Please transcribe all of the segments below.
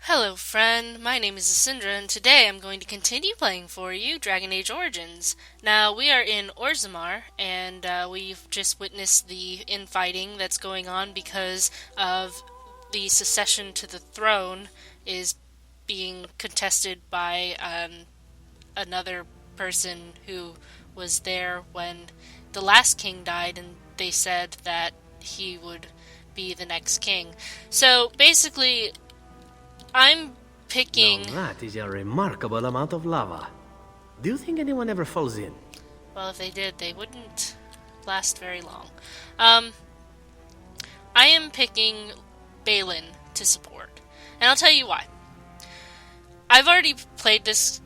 Hello, friend. My name is Asindra, and today I'm going to continue playing for you Dragon Age Origins. Now, we are in Orzammar, and we've just witnessed the infighting that's going on because of the succession to the throne is being contested by another person who was there when the last king died, and they said that he would be the next king. So, basically, I'm Now picking. that is a remarkable amount of lava. Do you think anyone ever falls in? Well, if they did, they wouldn't last very long. Um, I am picking Balin to support, and I'll tell you why. I've already played this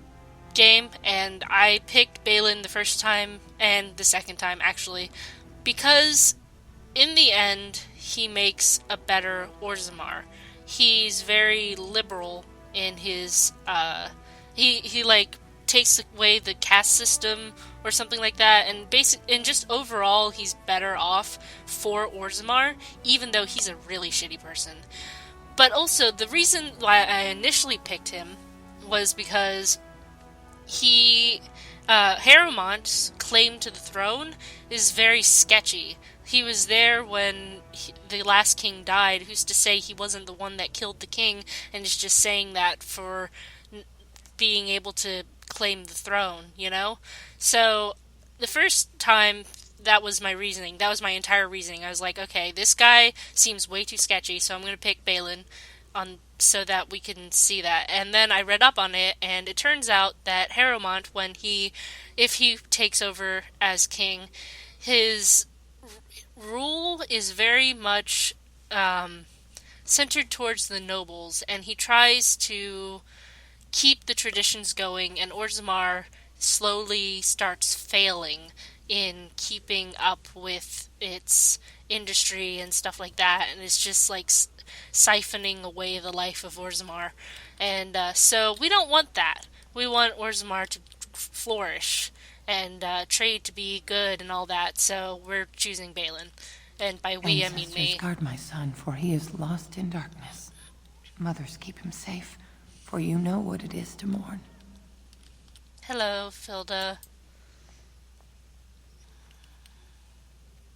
game, and I picked Balin the first time and the second time, actually, because in the end, he makes a better Orzammar. He's very liberal in his he like takes away the caste system or something like that, and just overall he's better off for Orzammar, even though he's a really shitty person. But also the reason why I initially picked him was because he Harrowmont's claim to the throne is very sketchy. He was there when the last king died. Who's to say he wasn't the one that killed the king and is just saying that for being able to claim the throne, you know? So the first time, that was my reasoning. That was my entire reasoning. I was like, okay, this guy seems way too sketchy, so I'm going to pick Balin on so that we can see that. And then I read up on it, and it turns out that Harrowmont, if he takes over as king, his rule is very much centered towards the nobles, and he tries to keep the traditions going, and Orzammar slowly starts failing in keeping up with its industry and stuff like that, and it's just like siphoning away the life of Orzammar. And so we don't want that. We want Orzammar to flourish and trade to be good and all that, so we're choosing Balin. And by we, I mean Ancestors, me. guard my son, for he is lost in darkness. Mothers, keep him safe, for you know what it is to mourn. Hello, Filda.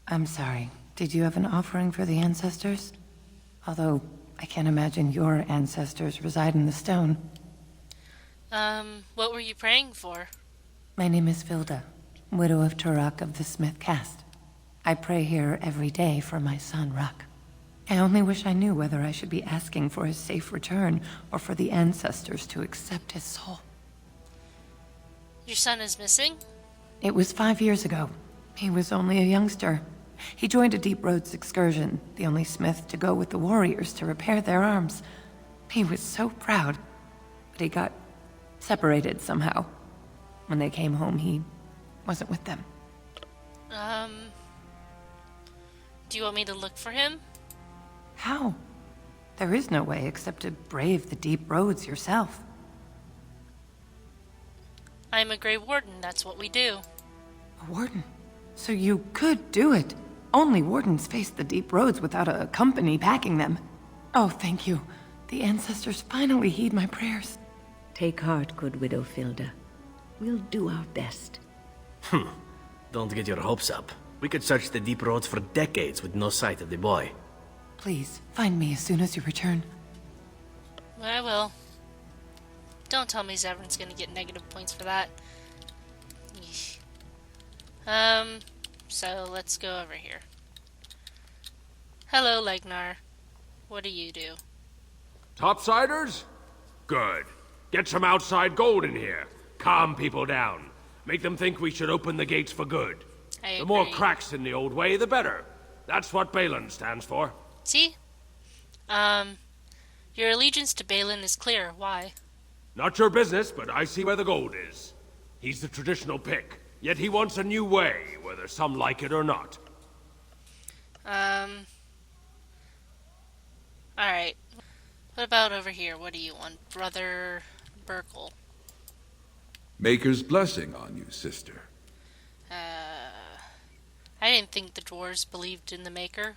I'm sorry. Did you have an offering for the ancestors? Although, I can't imagine your ancestors reside in the stone. What were you praying for? My name is Filda, widow of Turok of the Smith caste. I pray here every day for my son, Ruck. I only wish I knew whether I should be asking for his safe return or for the ancestors to accept his soul. Your son is missing? It was 5 years ago. He was only a youngster. He joined a Deep Roads excursion, the only smith to go with the warriors to repair their arms. He was so proud, but he got separated somehow. When they came home, he wasn't with them. Do you want me to look for him? How? There is no way except to brave the Deep Roads yourself. I'm a Grey Warden, that's what we do. A warden? So you could do it. Only wardens face the Deep Roads without a company backing them. Oh, thank you. The ancestors finally heed my prayers. Take heart, good Widow Filda. We'll do our best. Don't get your hopes up. We could search the deep roads for decades with no sight of the boy. Please, find me as soon as you return. I will. Don't tell me Zevran's gonna get negative points for that. Yeesh. So let's go over here. Hello, Legnar. What do you do? Topsiders? Good. Get some outside gold in here. Calm people down. Make them think we should open the gates for good. I The more agree. cracks in the old way, the better. That's what Balin stands for. See? Your allegiance to Balin is clear. Why? Not your business, but I see where the gold is. He's the traditional pick, yet he wants a new way, whether some like it or not. Alright. What about over here? What do you want? Brother Burkle. Maker's blessing on you, sister. I didn't think the dwarves believed in the Maker.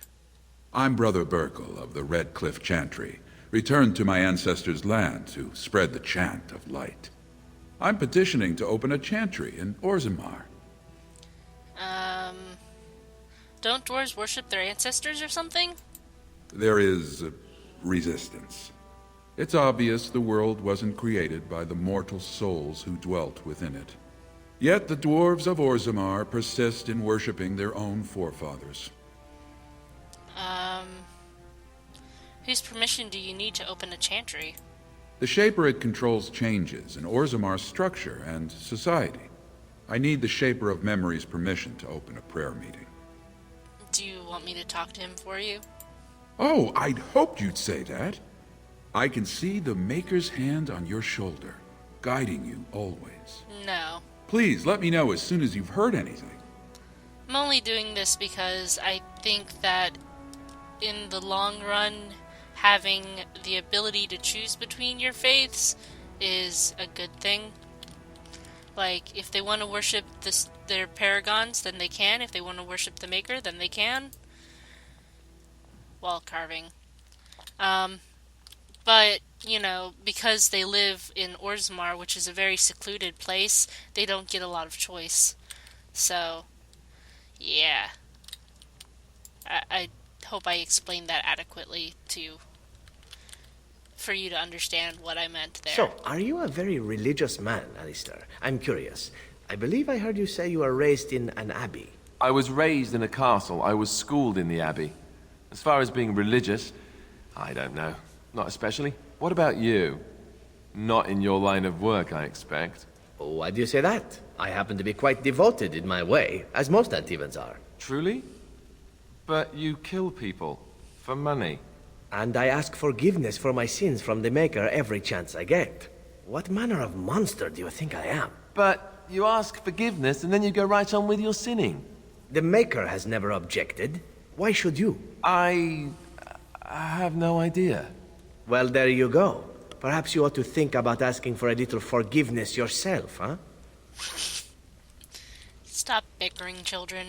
I'm Brother Burkle of the Red Cliff Chantry, returned to my ancestors' land to spread the chant of light. I'm petitioning to open a chantry in Orzammar. Don't dwarves worship their ancestors or something? There is resistance. It's obvious the world wasn't created by the mortal souls who dwelt within it. Yet the dwarves of Orzammar persist in worshipping their own forefathers. Whose permission do you need to open a chantry? The Shaperate controls changes in Orzammar's structure and society. I need the Shaper of Memory's permission to open a prayer meeting. Do you want me to talk to him for you? Oh, I'd hoped you'd say that. I can see the Maker's hand on your shoulder, guiding you always. No. Please, let me know as soon as you've heard anything. I'm only doing this because I think that in the long run, having the ability to choose between your faiths is a good thing. Like, if they want to worship their paragons, then they can. If they want to worship the Maker, then they can. Wall carving. But, you know, because they live in Orzammar, which is a very secluded place, they don't get a lot of choice. So, yeah. I hope I explained that adequately for you to understand what I meant there. So, are you a very religious man, Alistair? I'm curious. I believe I heard you say you were raised in an abbey. I was raised in a castle. I was schooled in the abbey. As far as being religious, I don't know. Not especially. What about you? Not in your line of work, I expect. Why do you say that? I happen to be quite devoted in my way, as most Antivans are. Truly? But you kill people. For money. And I ask forgiveness for my sins from the Maker every chance I get. What manner of monster do you think I am? But you ask forgiveness and then you go right on with your sinning. The Maker has never objected. Why should you? I have no idea. Well, there you go. Perhaps you ought to think about asking for a little forgiveness yourself, huh? Stop bickering, children.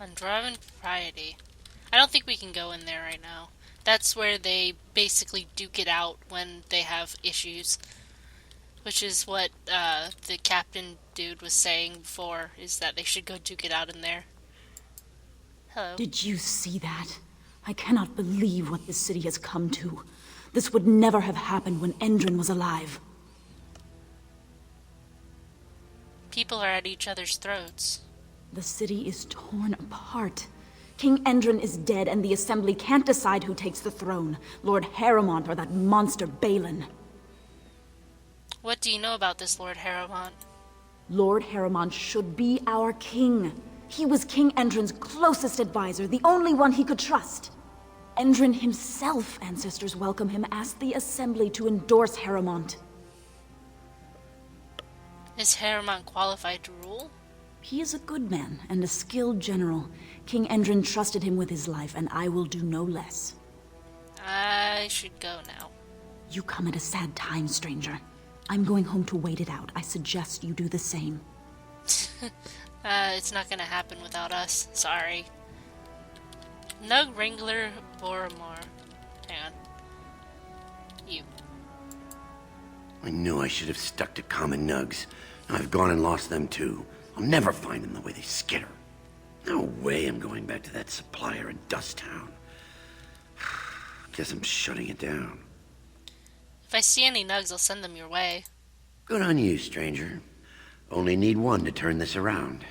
Undriven propriety. I don't think we can go in there right now. That's where they basically duke it out when they have issues. Which is what the captain dude was saying before, is that they should go duke it out in there. Hello. Did you see that? I cannot believe what this city has come to. This would never have happened when Endrin was alive. People are at each other's throats. The city is torn apart. King Endrin is dead, and the Assembly can't decide who takes the throne, Lord Harrowmont or that monster Balin. What do you know about this Lord Harrowmont? Lord Harrowmont should be our king. He was King Endrin's closest advisor, the only one he could trust. Endrin himself, ancestors welcome him, asked the Assembly to endorse Harrowmont. Is Harrowmont qualified to rule? He is a good man and a skilled general. King Endrin trusted him with his life, and I will do no less. I should go now. You come at a sad time, stranger. I'm going home to wait it out. I suggest you do the same. It's not gonna happen without us. Sorry. Nug Wrangler Boromar. Hang on. You. I knew I should have stuck to common nugs. I've gone and lost them too. I'll never find them the way they skitter. No way I'm going back to that supplier in Dust Town. Guess I'm shutting it down. If I see any nugs, I'll send them your way. Good on you, stranger. Only need one to turn this around.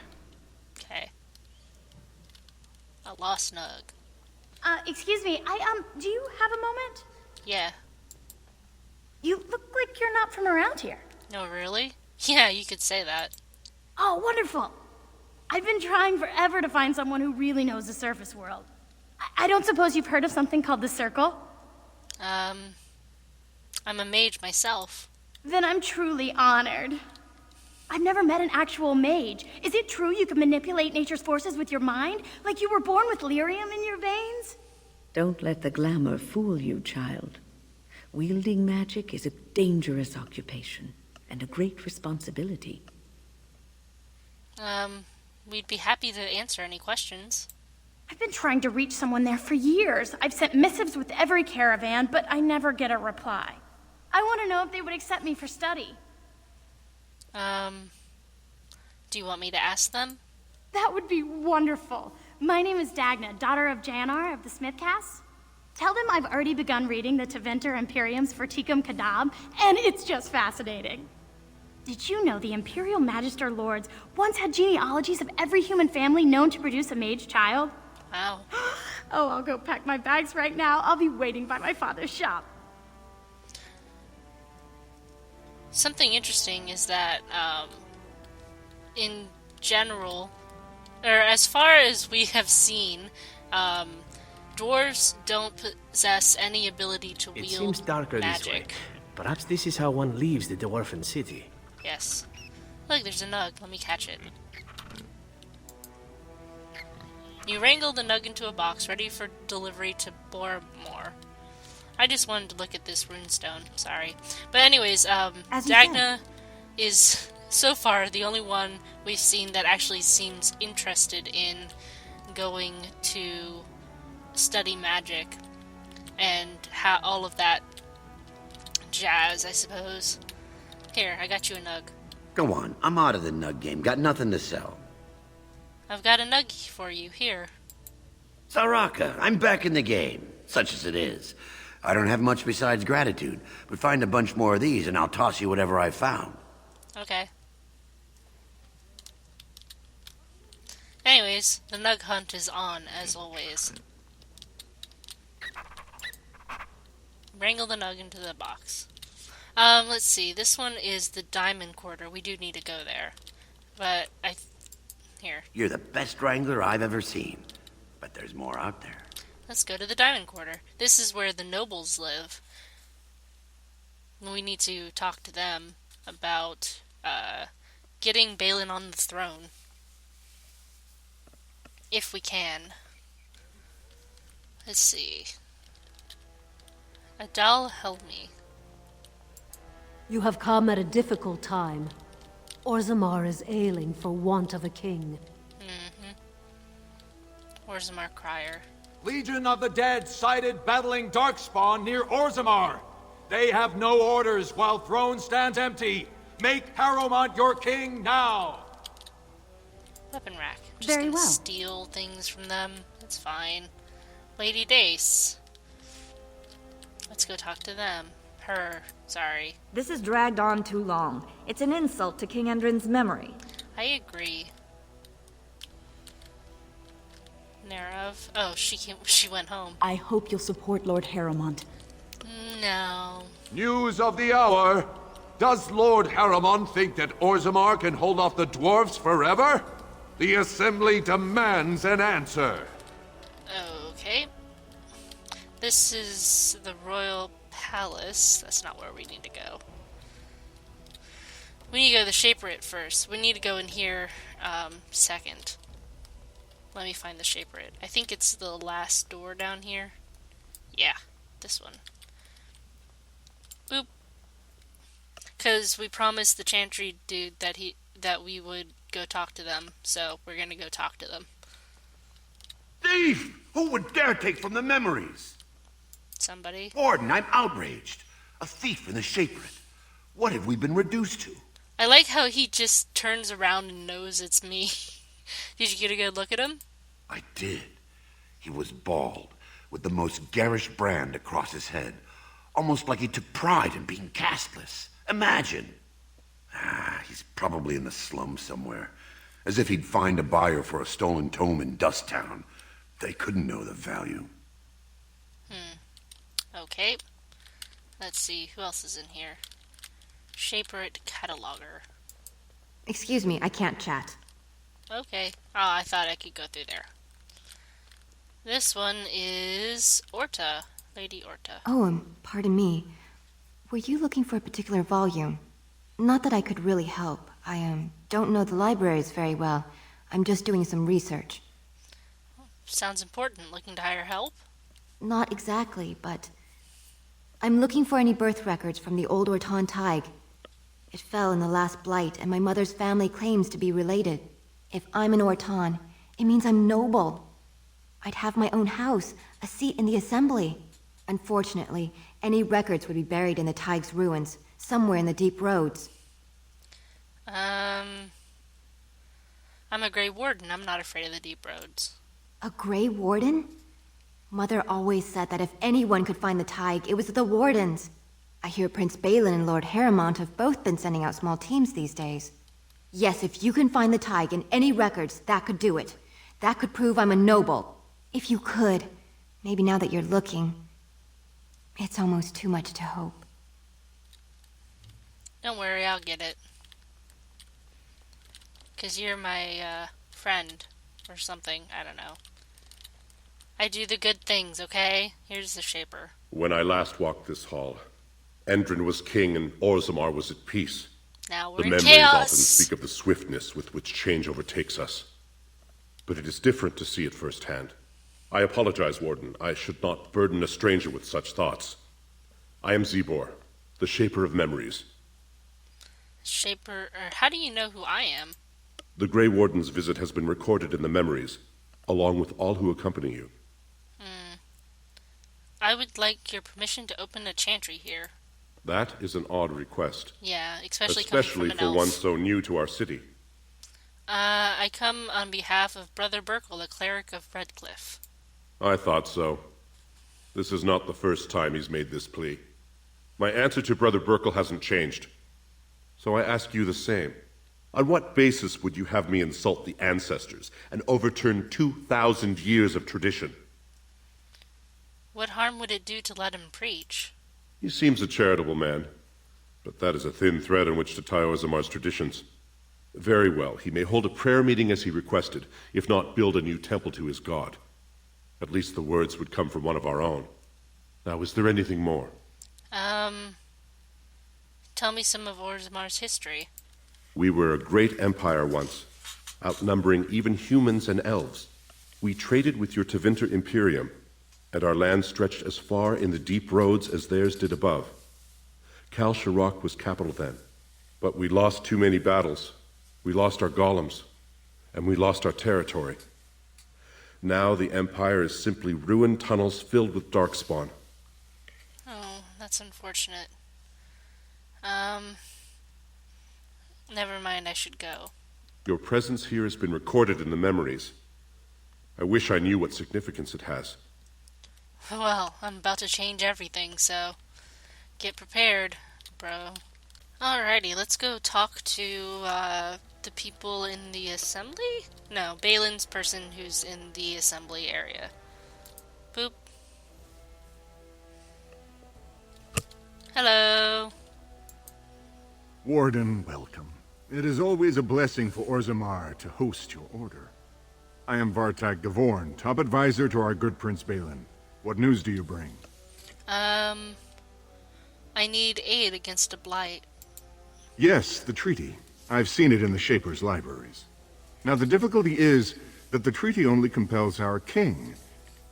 Okay. A lost nug. Excuse me, do you have a moment? Yeah. You look like you're not from around here. No, really? Yeah, you could say that. Oh, wonderful. I've been trying forever to find someone who really knows the surface world. I don't suppose you've heard of something called the Circle? I'm a mage myself. Then I'm truly honored. I've never met an actual mage. Is it true you can manipulate nature's forces with your mind? Like you were born with lyrium in your veins? Don't let the glamour fool you, child. Wielding magic is a dangerous occupation and a great responsibility. We'd be happy to answer any questions. I've been trying to reach someone there for years. I've sent missives with every caravan, but I never get a reply. I want to know if they would accept me for study. Do you want me to ask them? That would be wonderful. My name is Dagna, daughter of Janar of the Smithcast. Tell them I've already begun reading the Tevinter Imperium's Verticum Kadab, and it's just fascinating. Did you know the Imperial Magister Lords once had genealogies of every human family known to produce a mage child? Wow. Oh, I'll go pack my bags right now. I'll be waiting by my father's shop. Something interesting is that, in general, or as far as we have seen, dwarves don't possess any ability to wield It seems darker magic. this way. Perhaps this is how one leaves the dwarfen city. Yes. Look, there's a nug. Let me catch it. You wrangle the nug into a box, ready for delivery to Bormore. I just wanted to look at this runestone. Sorry. But anyways, Dagna is, so far, the only one we've seen that actually seems interested in going to study magic and all of that jazz, I suppose. Here, I got you a nug. Go on, I'm out of the nug game. Got nothing to sell. I've got a nug for you, here. Saraka, I'm back in the game, such as it is. I don't have much besides gratitude, but find a bunch more of these and I'll toss you whatever I found. Okay. Anyways, the nug hunt is on, as always. Wrangle the nug into the box. Let's see, this one is the Diamond Quarter. We do need to go there. But, here. You're the best wrangler I've ever seen, but there's more out there. Let's go to the Diamond Quarter. This is where the nobles live. We need to talk to them about, getting Balin on the throne. If we can. Let's see. Adal Helmi. You have come at a difficult time. Orzammar is ailing for want of a king. Orzammar Crier. Legion of the Dead sighted battling Darkspawn near Orzammar. They have no orders while throne stands empty. Make Harrowmont your king now. Weapon rack. Just Very gonna well. steal things from them. It's fine. Lady Dace. Let's go talk to them. Sorry. This has dragged on too long. It's an insult to King Endrin's memory. I agree. Nerov. Oh, she went home. I hope you'll support Lord Harrowmont. No. News of the hour. Does Lord Harrowmont think that Orzammar can hold off the dwarves forever? The Assembly demands an answer. Okay. This is the Royal Palace. That's not where we need to go. We need to go to the Shaperate first. We need to go in here second. Let me find the Shaperate. I think it's the last door down here. Yeah, this one. Boop. Because we promised the Chantry dude that we would go talk to them, so we're gonna go talk to them. Thief! Who would dare take from the memories? Somebody. Warden, I'm outraged. A thief in the Shaperate. What have we been reduced to? I like how he just turns around and knows it's me. Did you get a good look at him? I did. He was bald, with the most garish brand across his head. Almost like he took pride in being castless. Imagine. He's probably in the slums somewhere. As if he'd find a buyer for a stolen tome in Dust Town. They couldn't know the value. Okay. Let's see, who else is in here? Shaperate Cataloger. Excuse me, I can't chat. Okay. Oh, I thought I could go through there. This one is Orta. Lady Orta. Oh, pardon me. Were you looking for a particular volume? Not that I could really help. I don't know the libraries very well. I'm just doing some research. Sounds important. Looking to hire help? Not exactly, but I'm looking for any birth records from the old Orton Tig. It fell in the last blight, and my mother's family claims to be related. If I'm an Orton, it means I'm noble. I'd have my own house, a seat in the assembly. Unfortunately, any records would be buried in the Tig's ruins, somewhere in the deep roads. I'm a Grey Warden. I'm not afraid of the deep roads. A Grey Warden? Mother always said that if anyone could find the Tig, it was the Wardens. I hear Prince Balin and Lord Harrowmont have both been sending out small teams these days. Yes, if you can find the Tig in any records, that could do it. That could prove I'm a noble. If you could. Maybe now that you're looking. It's almost too much to hope. Don't worry, I'll get it. 'Cause you're my, friend. Or something, I don't know. I do the good things, okay? Here's the Shaper. When I last walked this hall, Endrin was king and Orzammar was at peace. Now we're The in memories chaos. often speak of the swiftness with which change overtakes us. But it is different to see it firsthand. I apologize, Warden. I should not burden a stranger with such thoughts. I am Zebor, the Shaper of Memories. Shaper, how do you know who I am? The Grey Warden's visit has been recorded in the memories, along with all who accompany you. I would like your permission to open a chantry here. That is an odd request. Yeah, especially coming from an for elf. one so new to our city. I come on behalf of Brother Burkle, the cleric of Redcliffe. I thought so. This is not the first time he's made this plea. My answer to Brother Burkle hasn't changed. So I ask you the same. On what basis would you have me insult the ancestors and overturn 2,000 years of tradition? What harm would it do to let him preach? He seems a charitable man, but that is a thin thread on which to tie Orzamar's traditions. Very well, he may hold a prayer meeting as he requested, if not build a new temple to his god. At least the words would come from one of our own. Now, is there anything more? Tell me some of Orzamar's history. We were a great empire once, outnumbering even humans and elves. We traded with your Tevinter Imperium, and our land stretched as far in the deep roads as theirs did above. Kal Sharok was capital then, but we lost too many battles. We lost our golems, and we lost our territory. Now the Empire is simply ruined tunnels filled with darkspawn. Oh, that's unfortunate. Never mind, I should go. Your presence here has been recorded in the memories. I wish I knew what significance it has. Well, I'm about to change everything, so get prepared, bro. Alrighty, let's go talk to the people in the assembly? No, Balin's person who's in the assembly area. Boop. Hello. Warden, welcome. It is always a blessing for Orzammar to host your order. I am Vartag Gavorn, top advisor to our good Prince Balin. What news do you bring? I need aid against a blight. Yes, the treaty. I've seen it in the Shaper's libraries. Now, the difficulty is that the treaty only compels our king,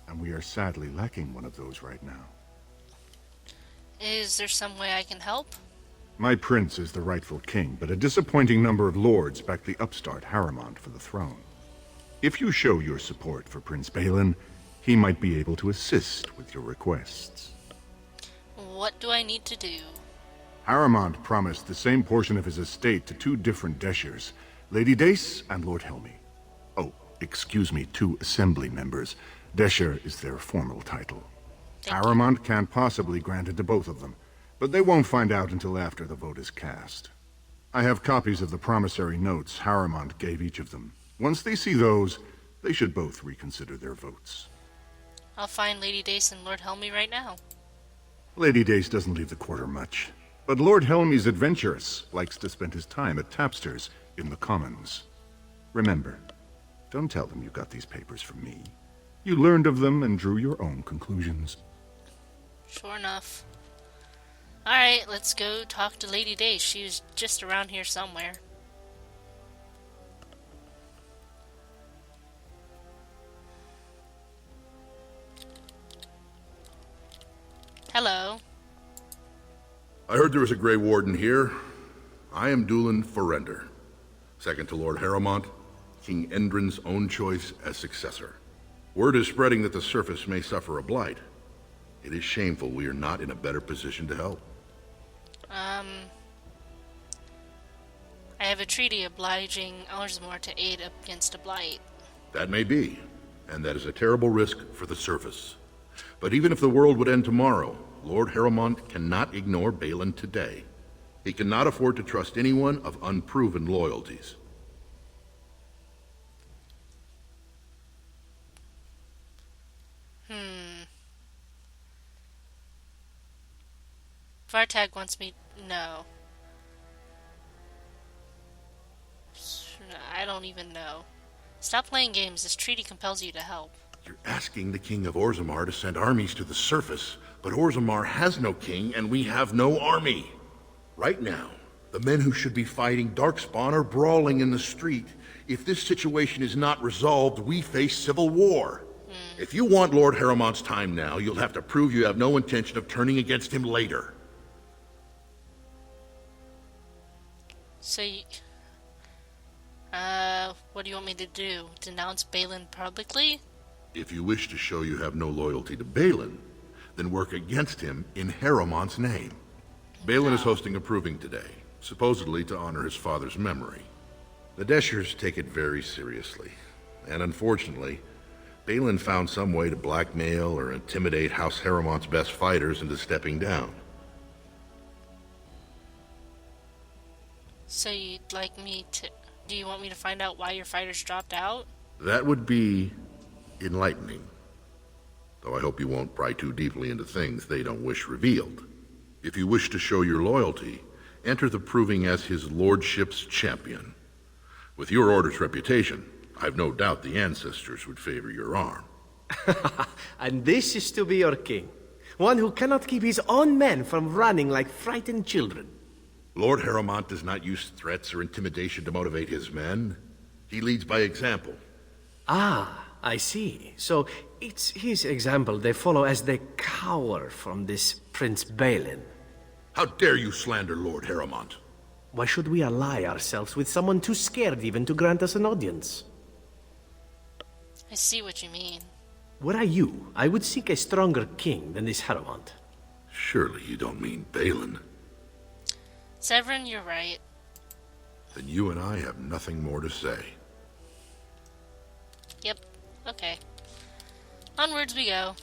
and we are sadly lacking one of those right now. Is there some way I can help? My prince is the rightful king, but a disappointing number of lords back the upstart Harrowmont for the throne. If you show your support for Prince Balin, he might be able to assist with your requests. What do I need to do? Harrowmont promised the same portion of his estate to two different Deshers, Lady Dace and Lord Helmy. Oh, excuse me, two assembly members. Desher is their formal title. Harrowmont can't possibly grant it to both of them, but they won't find out until after the vote is cast. I have copies of the promissory notes Harrowmont gave each of them. Once they see those, they should both reconsider their votes. I'll find Lady Dace and Lord Helmy right now. Lady Dace doesn't leave the quarter much, but Lord Helmy's adventurous, likes to spend his time at Tapster's in the Commons. Remember, don't tell them you got these papers from me. You learned of them and drew your own conclusions. Sure enough. Alright, let's go talk to Lady Dace. She was just around here somewhere. Hello. I heard there was a Grey Warden here. I am Dulin Ferelden, second to Lord Harrowmont, King Endrin's own choice as successor. Word is spreading that the surface may suffer a blight. It is shameful we are not in a better position to help. I have a treaty obliging Orzammar to aid against a blight. That may be, and that is a terrible risk for the surface. But even if the world would end tomorrow, Lord Harrowmont cannot ignore Balin today. He cannot afford to trust anyone of unproven loyalties. Vartag wants me... No. I don't even know. Stop playing games. This treaty compels you to help. You're asking the King of Orzammar to send armies to the surface, but Orzammar has no king and we have no army. Right now, the men who should be fighting Darkspawn are brawling in the street. If this situation is not resolved, we face civil war. If you want Lord Harrowmont's time now, you'll have to prove you have no intention of turning against him later. So, what do you want me to do? Denounce Balin publicly? If you wish to show you have no loyalty to Balin, then work against him in Harrowmont's name. Balin is hosting a proving today, supposedly to honor his father's memory. The Deshers take it very seriously, and unfortunately, Balin found some way to blackmail or intimidate House Harrowmont's best fighters into stepping down. So you'd like me to... Do you want me to find out why your fighters dropped out? That would be enlightening. Though I hope you won't pry too deeply into things they don't wish revealed. If you wish to show your loyalty, enter the proving as his lordship's champion. With your order's reputation, I've no doubt the ancestors would favor your arm. And this is to be your king. One who cannot keep his own men from running like frightened children. Lord Harrowmont does not use threats or intimidation to motivate his men. He leads by example. Ah, I see. So it's his example they follow as they cower from this Prince Balin. How dare you slander Lord Harrowmont? Why should we ally ourselves with someone too scared even to grant us an audience? I see what you mean. Were I you, I would seek a stronger king than this Harrowmont. Surely you don't mean Balin. Severin, you're right. Then you and I have nothing more to say. Yep. Okay. Onwards we go.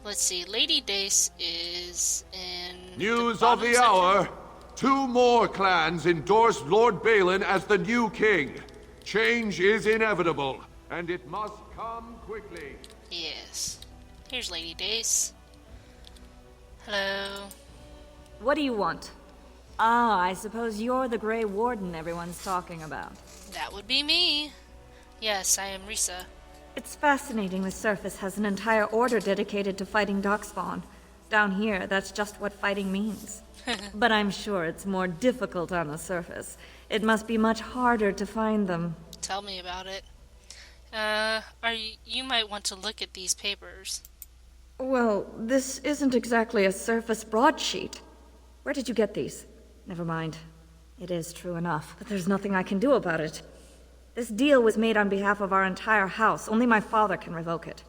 Let's see. Lady Dace is in... News of the hour. 2 more clans endorse Lord Balin as the new king. Change is inevitable, and it must come quickly. Yes. Here's Lady Dace. Hello. What do you want? Ah, I suppose you're the Grey Warden everyone's talking about. That would be me. Yes, I am Risa. It's fascinating the surface has an entire order dedicated to fighting Darkspawn. Down here, that's just what fighting means. But I'm sure it's more difficult on the surface. It must be much harder to find them. Tell me about it. You might want to look at these papers. Well, this isn't exactly a surface broadsheet. Where did you get these? Never mind. It is true enough, but there's nothing I can do about it. This deal was made on behalf of our entire house. Only my father can revoke it.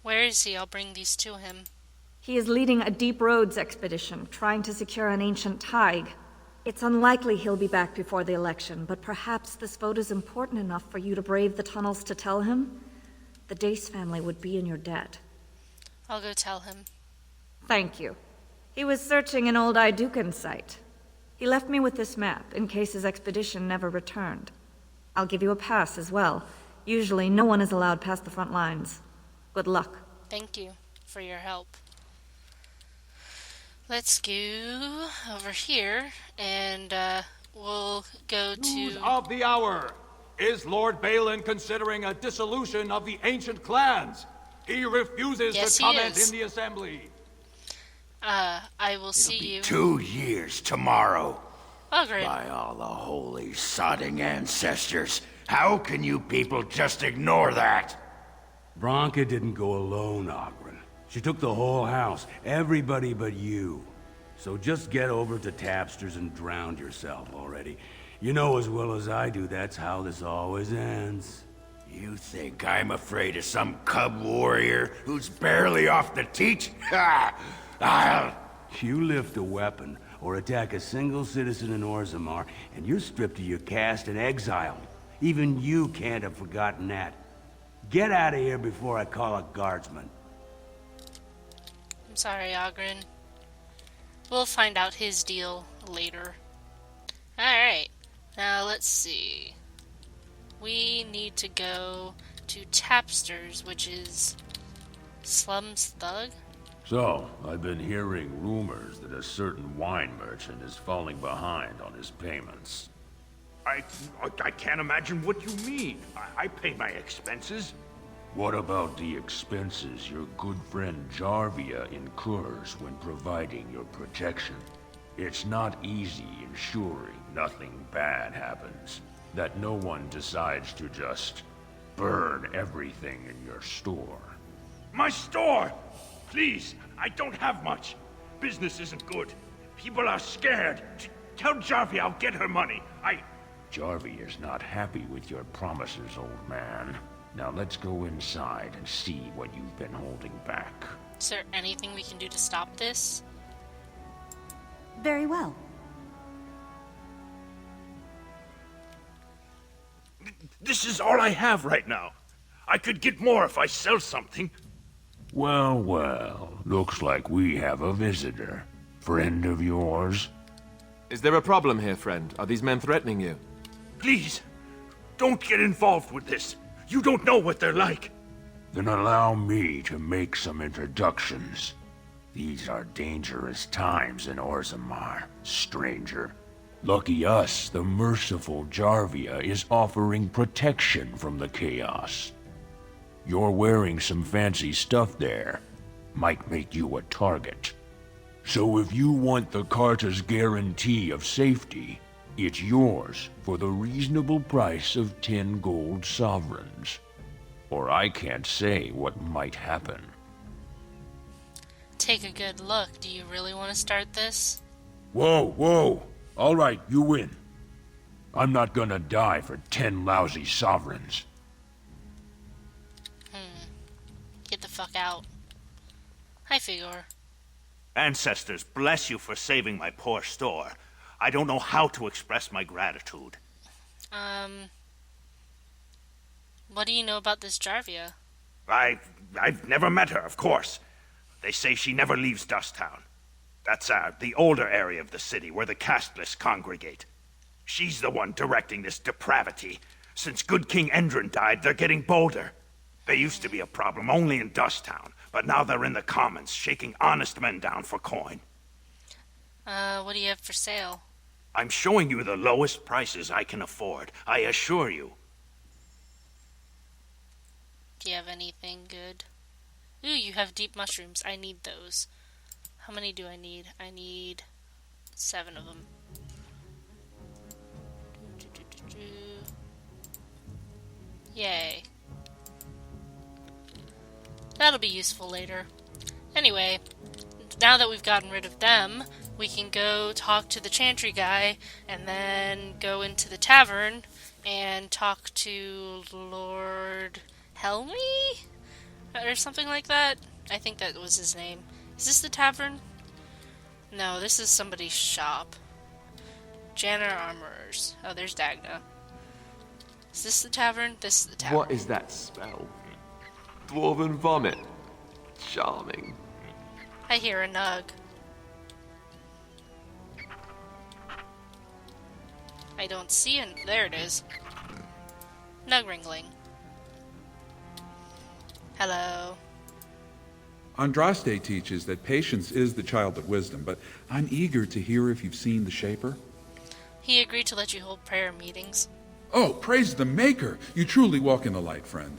Where is he? I'll bring these to him. He is leading a deep roads expedition, trying to secure an ancient thaig. It's unlikely he'll be back before the election, but perhaps this vote is important enough for you to brave the tunnels to tell him? The Dace family would be in your debt. I'll go tell him. Thank you. He was searching an old Idukan site. He left me with this map, in case his expedition never returned. I'll give you a pass as well. Usually, no one is allowed past the front lines. Good luck. Thank you for your help. Let's go over here, and we'll go to... News of the hour! Is Lord Balin considering a dissolution of the ancient clans? He refuses Yes, to he comment is. in the assembly. I will see you. 2 years tomorrow. Oh, great. By all the holy sodding ancestors, how can you people just ignore that? Bronca didn't go alone, Ogren. She took the whole house, everybody but you. So just get over to Tapster's and drown yourself already. You know as well as I do that's how this always ends. You think I'm afraid of some cub warrior who's barely off the teat? Ha! You lift a weapon or attack a single citizen in Orzammar, and you're stripped of your caste and exiled. Even you can't have forgotten that. Get out of here before I call a guardsman. I'm sorry, Ogren. We'll find out his deal later. Alright, now let's see. We need to go to Tapster's, which is Slum's Thug. So, I've been hearing rumors that a certain wine merchant is falling behind on his payments. I can't imagine what you mean. I pay my expenses. What about the expenses your good friend Jarvia incurs when providing your protection? It's not easy ensuring nothing bad happens, that no one decides to just burn everything in your store. My store! Please, I don't have much. Business isn't good. People are scared. Tell Jarvia I'll get her money. Jarvia is not happy with your promises, old man. Now let's go inside and see what you've been holding back. Is there anything we can do to stop this? Very well. This is all I have right now. I could get more if I sell something. Well, well, looks like we have a visitor. Friend of yours? Is there a problem here, friend? Are these men threatening you? Please, don't get involved with this. You don't know what they're like. Then allow me to make some introductions. These are dangerous times in Orzammar, stranger. Lucky us, the merciful Jarvia is offering protection from the chaos. You're wearing some fancy stuff there. Might make you a target. So if you want the Carta's guarantee of safety, it's yours for the reasonable price of 10 gold sovereigns. Or I can't say what might happen. Take a good look. Do you really want to start this? Whoa, whoa! All right, you win. I'm not gonna die for 10 lousy sovereigns. Get the fuck out. Hi, Figor. Ancestors, bless you for saving my poor store. I don't know how to express my gratitude. What do you know about this Jarvia? I've never met her, of course. They say she never leaves Dusttown. That's the older area of the city where the casteless congregate. She's the one directing this depravity. Since good King Endrin died, they're getting bolder. They used to be a problem only in Dusttown, but now they're in the commons, shaking honest men down for coin. What do you have for sale? I'm showing you the lowest prices I can afford, I assure you. Do you have anything good? Ooh, you have deep mushrooms. I need those. How many do I need? I need 7 of them. Yay. That'll be useful later. Anyway, now that we've gotten rid of them, we can go talk to the Chantry guy and then go into the tavern and talk to Lord Helmy? Or something like that? I think that was his name. Is this the tavern? No, this is somebody's shop. Janner Armorers. Oh, there's Dagna. Is this the tavern? This is the tavern. What is that smell? Dwarven vomit. Charming. I hear a nug. I don't see it. There it is. Nug wrangling. Hello. Andraste teaches that patience is the child of wisdom, but I'm eager to hear if you've seen the Shaper. He agreed to let you hold prayer meetings. Oh, praise the Maker! You truly walk in the light, friend.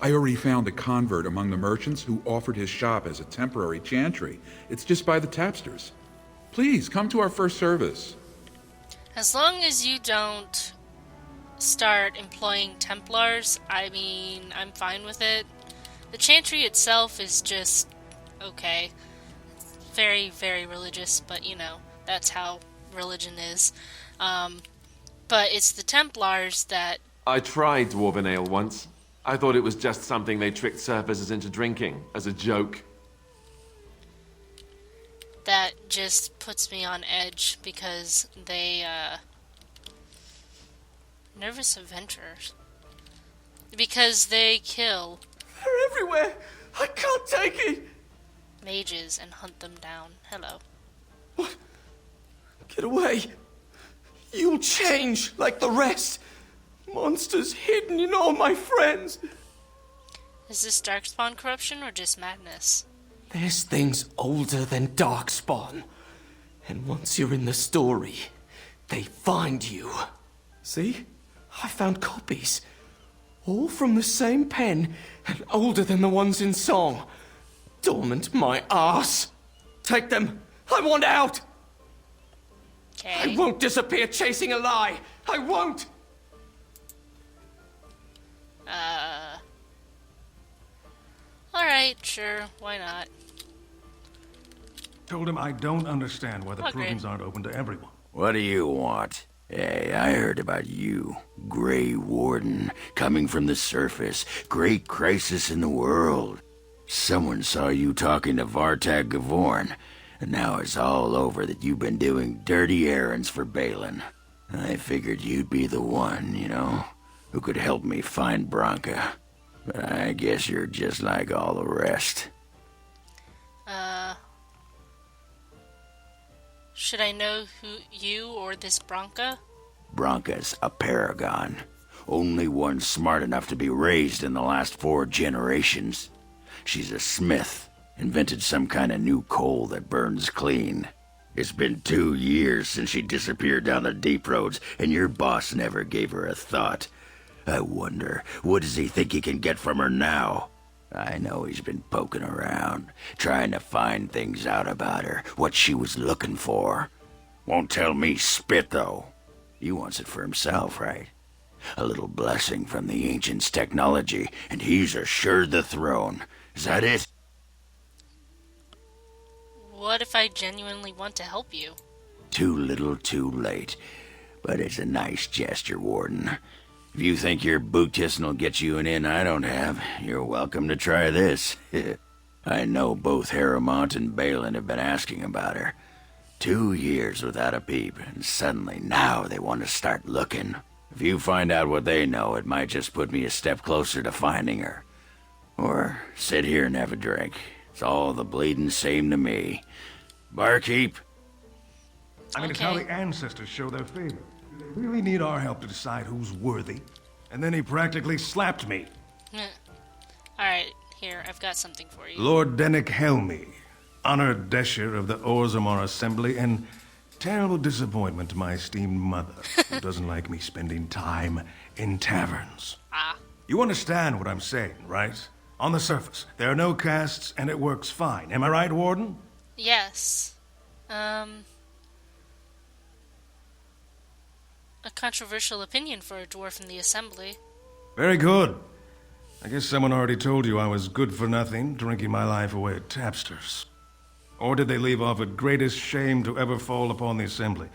I already found a convert among the merchants who offered his shop as a temporary chantry. It's just by the tapsters. Please, come to our first service. As long as you don't start employing Templars, I mean, I'm fine with it. The chantry itself is just okay. Very, very religious, but you know, that's how religion is. But it's the Templars that... I tried dwarven ale once. I thought it was just something they tricked surfers into drinking, as a joke. That just puts me on edge, because they, nervous adventurers. Because they kill... They're everywhere! I can't take it! Mages and hunt them down. Hello. What? Get away! You'll change like the rest! Monsters hidden in all my friends! Is this Darkspawn corruption or just madness? There's things older than Darkspawn. And once you're in the story, they find you. See? I found copies. All from the same pen, and older than the ones in song. Dormant my ass. Take them. I want out. Okay. I won't disappear chasing a lie. I won't. Alright, sure. Why not? Told him I don't understand why the Okay. provings aren't open to everyone. What do you want? Hey, I heard about you, Grey Warden, coming from the surface. Great crisis in the world. Someone saw you talking to Vartag Gavorn, and now it's all over that you've been doing dirty errands for Balin. I figured you'd be the one, you know, who could help me find Branka. But I guess you're just like all the rest. Should I know who you or this Branka? Branka's a paragon. Only one smart enough to be raised in the last 4 generations. She's a smith. Invented some kind of new coal that burns clean. It's been 2 years since she disappeared down the deep roads, and your boss never gave her a thought. I wonder, what does he think he can get from her now? I know he's been poking around, trying to find things out about her, what she was looking for. Won't tell me spit, though. He wants it for himself, right? A little blessing from the ancients' technology, and he's assured the throne. Is that it? What if I genuinely want to help you? Too little, too late. But it's a nice gesture, Warden. If you think your boot kissing will get you an in I don't have, you're welcome to try this. I know both Harrowmont and Balin have been asking about her. 2 years without a peep, and suddenly now they want to start looking. If you find out what they know, it might just put me a step closer to finding her. Or sit here and have a drink. It's all the bleeding same to me. Barkeep? I mean, it's how the ancestors show their favor. They really need our help to decide who's worthy. And then he practically slapped me. Alright, here, I've got something for you. Lord Dennick Helmy, honored Desher of the Orzammar Assembly, and terrible disappointment to my esteemed mother, who doesn't like me spending time in taverns. You understand what I'm saying, right? On the surface, there are no castes, and it works fine. Am I right, Warden? Yes. A controversial opinion for a dwarf in the assembly. Very good. I guess someone already told you I was good for nothing, drinking my life away at tapsters. Or did they leave off at greatest shame to ever fall upon the assembly?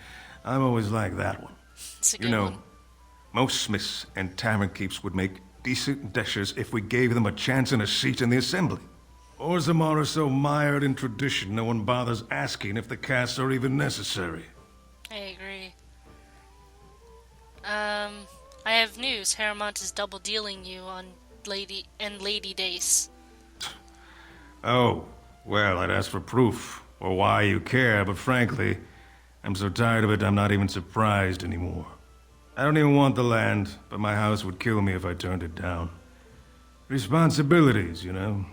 I've always liked that one. It's a good You know, one. most smiths and tavern keeps would make decent deshers if we gave them a chance and a seat in the assembly. Orzammar are so mired in tradition, no one bothers asking if the castes are even necessary. I agree. I have news. Harrowmont is double dealing you on Lady Dace. Oh, well, I'd ask for proof, or why you care, but frankly, I'm so tired of it I'm not even surprised anymore. I don't even want the land, but my house would kill me if I turned it down. Responsibilities, you know.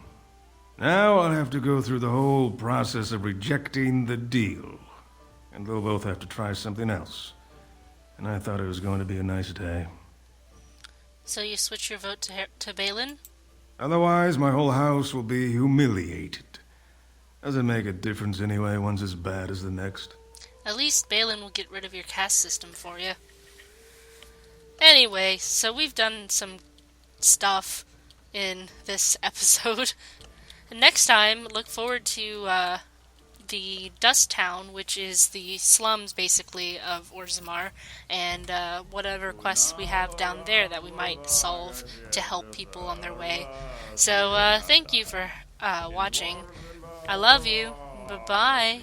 Now I'll have to go through the whole process of rejecting the deal. And they'll both have to try something else. And I thought it was going to be a nice day. So you switch your vote to Balin? Otherwise, my whole house will be humiliated. Doesn't make a difference anyway, one's as bad as the next. At least Balin will get rid of your caste system for you. Anyway, so we've done some stuff in this episode. And next time, look forward to the Dust Town, which is the slums, basically, of Orzammar, and whatever quests we have down there that we might solve to help people on their way. So, thank you for watching. I love you. Bye-bye.